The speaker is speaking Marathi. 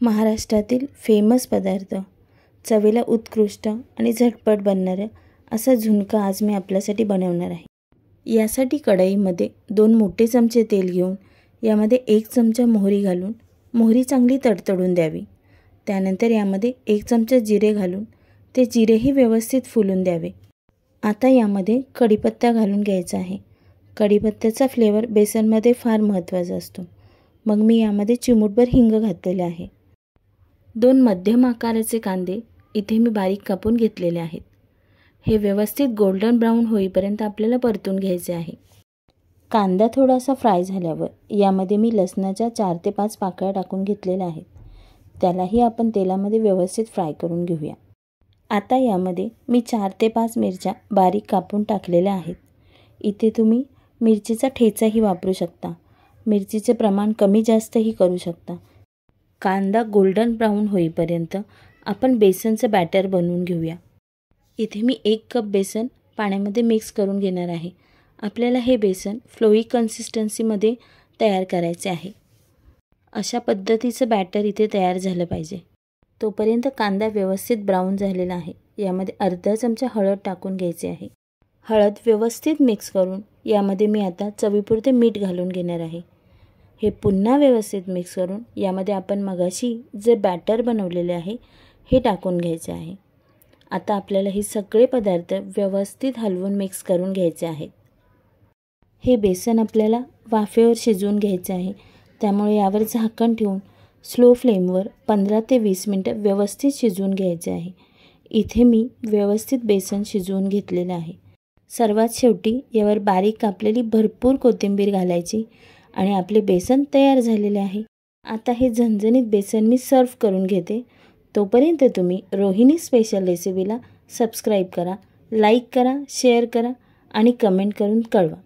महाराष्ट्रातील फेमस पदार्थ, चवीला उत्कृष्ट आणि झटपट बनणारा असा झुणका आज मी आपल्यासाठी बनवणार आहे। यासाठी कढईमध्ये 2 मोठे चमचे तेल घेऊन यामध्ये 1 चमचा मोहरी घालून मोहरी चांगली तडतडून द्यावी। त्यानंतर यामध्ये 1 चमचा जिरे घालून ते जिरेही व्यवस्थित फुलून द्यावे। आता यामध्ये कढीपत्ता घालून घ्यायचा आहे। कढीपत्त्याचा फ्लेवर बेसनमध्ये फार महत्त्वाचा असतो। मग मी यामध्ये चिमूटभर हिंग घातलेले आहे। 2 मध्यम आकाराचे कांदे इथे मी बारीक कापून घेतलेले आहेत। हे व्यवस्थित गोल्डन ब्राउन होईपर्यंत आपल्याला परतून घ्यायचे आहे। कांदा थोडासा फ्राय झाल्यावर यामध्ये मी लसणाच्या 4 ते 5 पाकळ्या टाकून घेतलेल्या आहेत। त्यालाही आपण तेलामध्ये व्यवस्थित फ्राय करून घेऊया। आता यामध्ये मी 4 ते 5 मिरच्या बारीक कापून टाकलेल्या आहेत। इथे तुम्ही मिरचीचा ठेचाही वापरू शकता। मिरचीचे प्रमाण कमी जास्तही करू शकता। कांदा गोल्डन ब्राउन होईपर्यंत आपण बेसनचं बॅटर बनवून घेऊया। इथे मी 1 कप बेसन पाण्यामध्ये मिक्स करून घेणार आहे। आपल्याला हे बेसन फ्लोई कन्सिस्टन्सीमध्ये तयार करायचे आहे। अशा पद्धतीचं बॅटर इथे तयार झालं पाहिजे। तोपर्यंत कांदा व्यवस्थित ब्राउन झालेला आहे। यामध्ये अर्धा चमचा हळद टाकून घ्यायची आहे। हळद व्यवस्थित मिक्स करून यामध्ये मी आता चवीपुरते मीठ घालून घेणार आहे। हे पुन्हा व्यवस्थित मिक्स करून यामध्ये आपण मगाशी जे बॅटर बनवलेले आहे हे टाकून घ्यायचे आहे। आता आपल्याला हे सगळे पदार्थ व्यवस्थित हलवून मिक्स करून घ्यायचे आहेत। हे बेसन आपल्याला वाफेवर शिजवून घ्यायचे आहे। त्यामुळे यावर झाकण ठेवून स्लो फ्लेमवर 15 ते 20 मिनिटं व्यवस्थित शिजवून घ्यायचे आहे। इथे मी व्यवस्थित बेसन शिजवून घेतलेले आहे। सर्वात शेवटी यावर बारीक कापलेली भरपूर कोथिंबीर घालायची आणि आपले बेसन तयार झालेले आहे। आता हे झणझणीत बेसन मी सर्व करून घेते। तोपर्यंत तुम्ही रोहिणी स्पेशल रेसिपीला सबस्क्राईब करा, लाईक करा, शेअर करा आणि कमेंट करून कळवा।